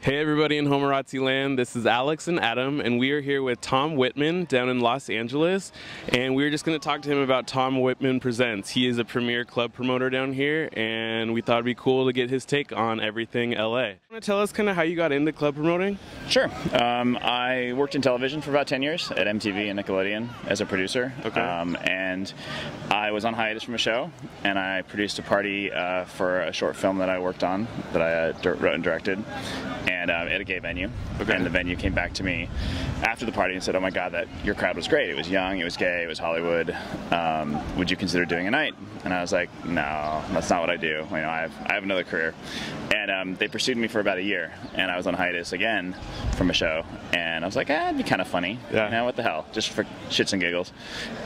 Hey everybody in Homorazzi land, this is Alex and Adam, and we are here with Tom Whitman down in Los Angeles, and we're just going to talk to him about Tom Whitman Presents. He is a premier club promoter down here, and we thought it'd be cool to get his take on everything LA. Want to tell us kind of how you got into club promoting? Sure. I worked in television for about 10 years at MTV and Nickelodeon as a producer. Okay. And I was on hiatus from a show, and I produced a party for a short film that I worked on, that I wrote and directed, and at a gay venue. Okay. And the venue came back to me after the party and said, "Oh my God, your crowd was great. It was young, it was gay, it was Hollywood. Would you consider doing a night?" And I was like, "No, that's not what I do. You know, I have another career." And they pursued me for about a year, and I was on hiatus again from a show, and I was like, it'd be kind of funny. Yeah. You know, what the hell, just for shits and giggles.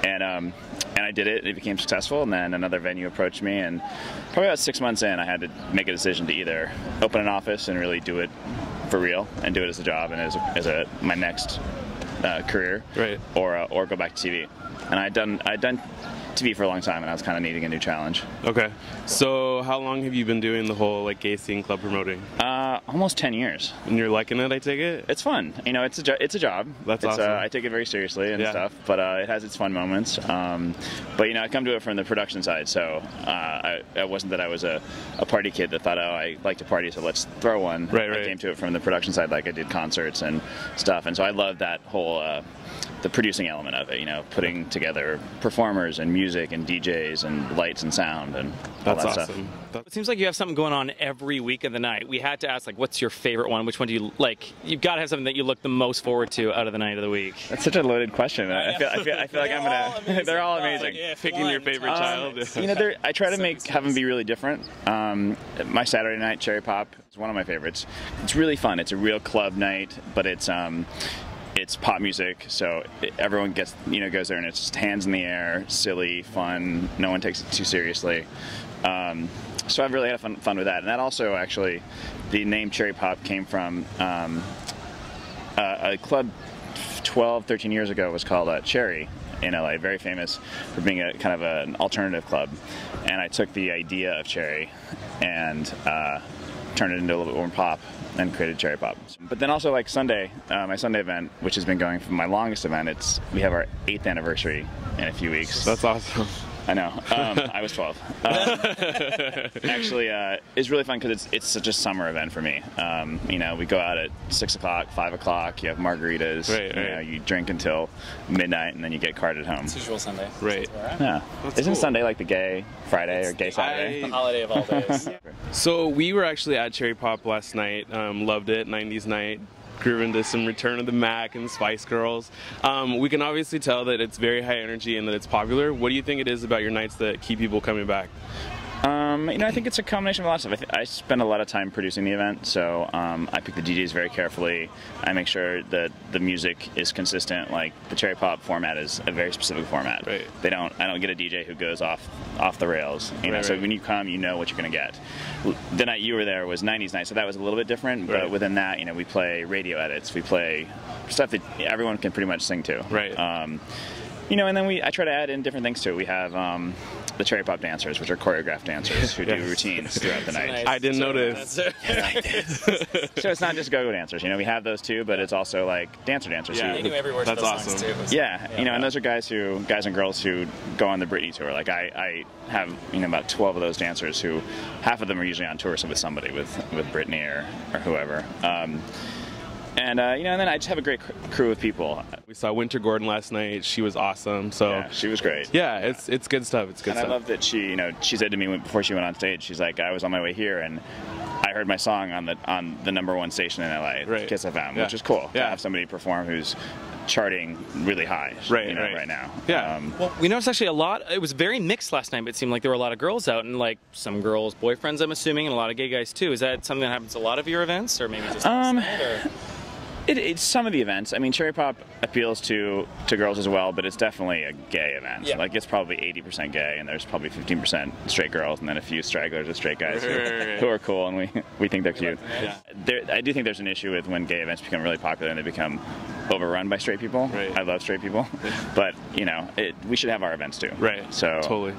And I did it, and it became successful, and then another venue approached me, and probably about 6 months in, I had to make a decision to either open an office and really do it for real, and do it as a job and as my next career, right, or go back to TV. And I'd done TV for a long time, and I was kind of needing a new challenge. Okay. So how long have you been doing the whole like gay scene club promoting? Almost 10 years. And you're liking it, I take it? It's fun. You know, it's a job. That's awesome. I take it very seriously and stuff, but it has its fun moments. But you know, I come to it from the production side, so it wasn't that I was a party kid that thought, oh, I like to party, so let's throw one. Right. I came to it from the production side, like I did concerts and stuff, and so I love that whole the producing element of it. You know, putting together performers and music and DJs and lights and sound and all That's that awesome. stuff. It seems like you have something going on every week of the night. We had to ask, like, what's your favorite one? Which one do you like? You've got to have something that you look the most forward to out of the night of the week. That's such a loaded question. I feel like I'm gonna. They're all amazing. Yeah, Picking your favorite child. You know, I try to have them be really different. My Saturday night Cherry Pop is one of my favorites. It's really fun. It's a real club night, but it's pop music, so everyone goes there, and it's just hands in the air, silly, fun. No one takes it too seriously. So I've really had fun with that. And that also, actually, the name Cherry Pop came from a club 12, 13 years ago was called Cherry in LA, very famous for being a kind of an alternative club. And I took the idea of Cherry and turned it into a little bit more pop and created Cherry Pop. But then also, like Sunday, my Sunday event, which has been going for my longest event, we have our 8th anniversary in a few weeks. That's awesome. I know. I was 12. Actually, it's really fun because it's such a summer event for me. You know, we go out at 6 o'clock, 5 o'clock. You have margaritas. Right. You know, you drink until midnight, and then you get carted home. It's usual Sunday. Right. Yeah. Isn't cool. Sunday like the gay Friday or gay Saturday? The holiday of all days. So we were actually at Cherry Pop last night. Loved it. 90s night. Grew into some Return of the Mac and Spice Girls. We can obviously tell that it's very high energy and that it's popular. What do you think it is about your nights that keep people coming back? You know, I think it's a combination of a lot of stuff. I spend a lot of time producing the event, so I pick the DJs very carefully. I make sure that the music is consistent. Like, the Cherry Pop format is a very specific format. Right. I don't get a DJ who goes off the rails. You know, Right. so when you come, you know what you're going to get. The night you were there was 90s night, so that was a little bit different. But Right. within that, you know, we play radio edits. We play stuff that everyone can pretty much sing to. Right. You know, and then I try to add in different things too. We have the Cherry Pop dancers, which are choreographed dancers who do routines throughout the night. Nice. I didn't notice. So it's not just go-go dancers. You know, we have those too, but it's also like dancers. Yeah. They knew every word to That's those awesome. songs, too. Yeah, you know, and those are guys and girls who go on the Britney tour. Like I have, you know, about 12 of those dancers who, half of them are usually on tour with somebody, with Britney or whoever. And you know, and then I just have a great crew of people. We saw Winter Gordon last night. She was awesome. So Yeah, she was great. yeah, it's good stuff. It's good And stuff. I love that she said to me before she went on stage, she's like, I was on my way here and I heard my song on the #1 station in LA, Right. Kiss FM, Yeah. which is cool. Yeah. To have somebody perform who's charting really high, Right, you know, right. right now. Yeah. Well, we noticed actually a lot. It was very mixed last night, but it seemed like there were a lot of girls out, and like some girls' boyfriends, I'm assuming, and a lot of gay guys too. Is that something that happens at a lot of your events, or maybe just last night, or? It's some of the events. I mean, Cherry Pop appeals to girls as well, but it's definitely a gay event. Yeah. Like, it's probably 80% gay, and there's probably 15% straight girls, and then a few stragglers of straight guys who are cool, and we think they're cute. Yeah. I do think there's an issue with when gay events become really popular and they become overrun by straight people. Right. I love straight people, but you know, we should have our events too. Right. So Totally.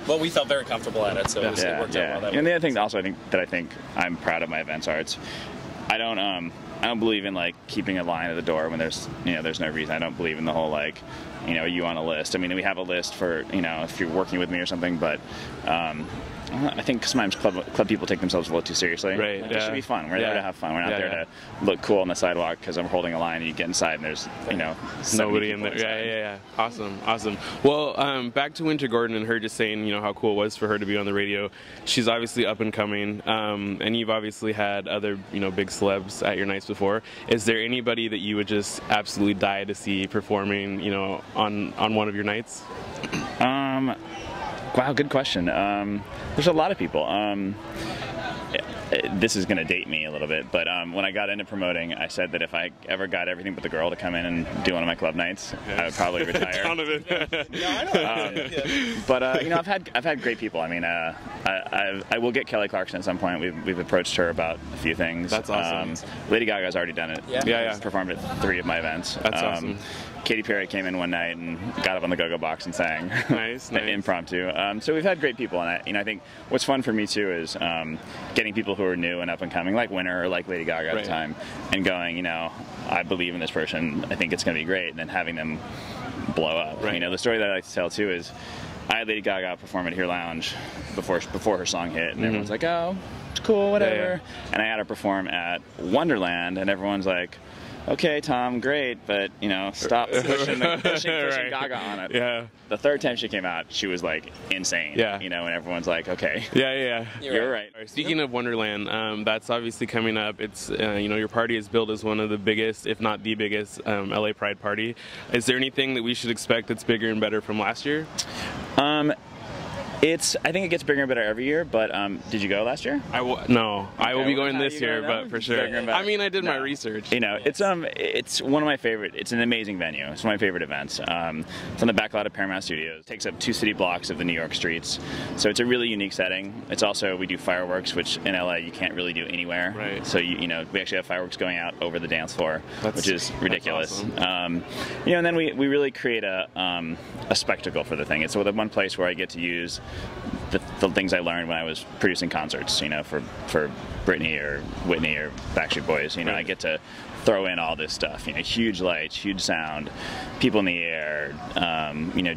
Well, we felt very comfortable at it, so it worked out well. And the other thing also I think I'm proud of my events are I don't believe in like keeping a line at the door when there's there's no reason. I don't believe in the whole like you on a list. I mean, we have a list for if you're working with me or something, but I think sometimes club people take themselves a little too seriously. Right. It should be fun. We're there to have fun. We're not there to look cool on the sidewalk because I'm holding a line and you get inside and there's nobody in there. Yeah. Awesome. Well, back to Winter Gordon and her just saying how cool it was for her to be on the radio. She's obviously up and coming, and you've obviously had other big celebs at your nights before. Is there anybody that you would just absolutely die to see performing on one of your nights? Wow, good question. There's a lot of people. This is going to date me a little bit, but when I got into promoting, I said that if I ever got everything but the girl to come in and do one of my club nights, I would probably retire. Ton of it. But I've had great people. I mean, I will get Kelly Clarkson at some point. We've approached her about a few things. That's awesome. Lady Gaga's already done it. Yeah. Performed at 3 of my events. That's awesome. Katy Perry came in one night and got up on the go-go box and sang. Nice. Impromptu. So we've had great people, and I think what's fun for me too is getting people who are new and up and coming, like Winter or like Lady Gaga at the time, and going, I believe in this person. I think it's going to be great, and then having them blow up. Right. The story that I like to tell too is I had Lady Gaga perform at Here Lounge before her song hit, and everyone's like, "Oh, it's cool, whatever." And I had her perform at Wonderland, and everyone's like, "Okay, Tom, great, but stop pushing Gaga on it." Yeah. The third time she came out, she was like insane. Yeah. And everyone's like, "Okay." Yeah. You're right. Speaking of Wonderland, that's obviously coming up. It's your party is billed as one of the biggest, if not the biggest, LA Pride party. Is there anything that we should expect that's bigger and better from last year? I think it gets bigger and better every year, but did you go last year? No. I will be going this year, but for sure. I mean, I did my research. It's one of my favorite. It's an amazing venue. It's one of my favorite events. It's on the back lot of Paramount Studios. It takes up 2 city blocks of the New York streets, so it's a really unique setting. It's also, we do fireworks, which in LA you can't really do anywhere. Right. So we actually have fireworks going out over the dance floor, which is ridiculous. That's awesome. And then we really create a spectacle for the thing. It's the one place where I get to use the things I learned when I was producing concerts, for Britney or Whitney or Backstreet Boys. I get to throw in all this stuff, huge lights, huge sound, people in the air,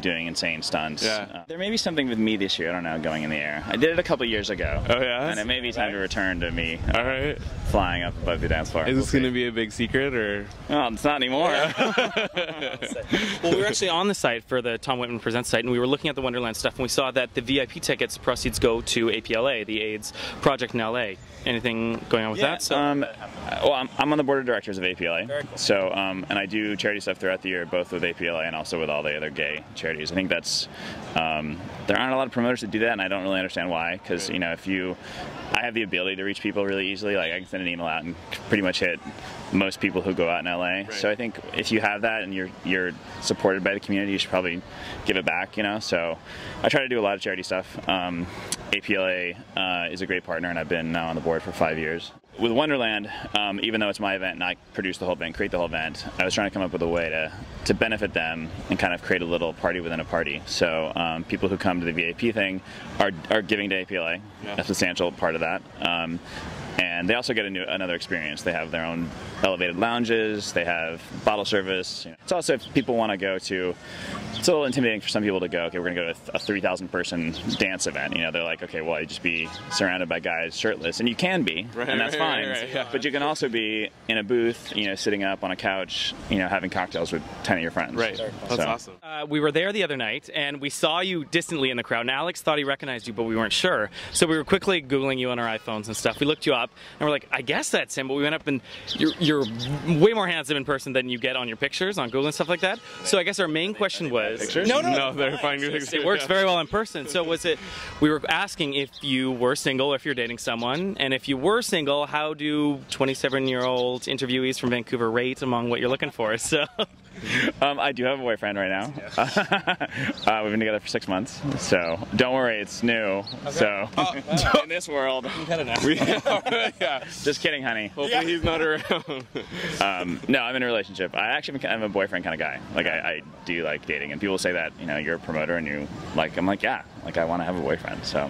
doing insane stunts. Yeah. There may be something with me this year, I don't know, going in the air. I did it a couple years ago. Oh yeah? And it may be time to return to me all right. flying up above the dance floor. Is this going to be a big secret, or? Well, it's not anymore. Well, we were actually on the site for the Tom Whitman Presents site, and we were looking at the Wonderland stuff, and we saw that the VIP tickets proceeds go to APLA, the AIDS project in LA. Anything going on with that? So? Well, I'm on the board of directors of APLA. Very cool. So, and I do charity stuff throughout the year, both with APLA and also with all the other gay charities. I think that's, there aren't a lot of promoters that do that, and I don't really understand why, because, I have the ability to reach people really easily. Like, I can send an email out and pretty much hit most people who go out in LA. Right. So I think if you have that and you're supported by the community, you should probably give it back, So I try to do a lot of charity stuff. APLA is a great partner, and I've been now on the board for 5 years. With Wonderland, even though it's my event and I produce the whole event, create the whole event, I was trying to come up with a way to benefit them and kind of create a little party within a party. So people who come to the VIP thing are giving to APLA, a substantial part of that. And they also get another experience. They have their own elevated lounges, they have bottle service. It's also, if people want to go to, it's a little intimidating for some people to go, okay, we're going to go to a 3,000 person dance event. They're like, okay, well, you just be surrounded by guys shirtless. And you can be, and that's fine. Yeah. But you can also be in a booth, sitting up on a couch, having cocktails with 10 of your friends. Right, that's awesome. We were there the other night, and we saw you distantly in the crowd. And Alex thought he recognized you, but we weren't sure. So we were quickly Googling you on our iPhones and stuff. We looked you up, and we're like, I guess that's him. But we went up, and you're way more handsome in person than you get on your pictures on Google and stuff like that. So I guess our main question was... Pictures? No, they're fine pictures. It works very well in person. So we were asking if you were single, if you're dating someone, and if you were single, how do 27-year-old interviewees from Vancouver rate among what you're looking for? So... I do have a boyfriend right now. We've been together for 6 months, so don't worry, it's new. Okay. So in this world, just kidding, honey. Hopefully he's not around. No, I'm in a relationship. I'm a boyfriend kind of guy. Like I do like dating, and people say that you're a promoter and I'm like, yeah, Like, I want to have a boyfriend. So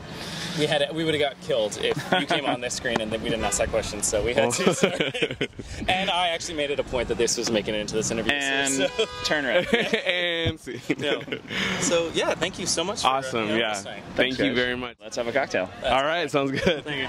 We would have got killed if you came on this screen and then we didn't ask that question. So we had to. Sorry. And I actually made it a point that this was making it into this interview. and turn red. And see. No. So yeah, thank you so much. Awesome. For, yeah. listening. Thank you guys. very much. Let's have a cocktail. All right. Sounds good. Thank you.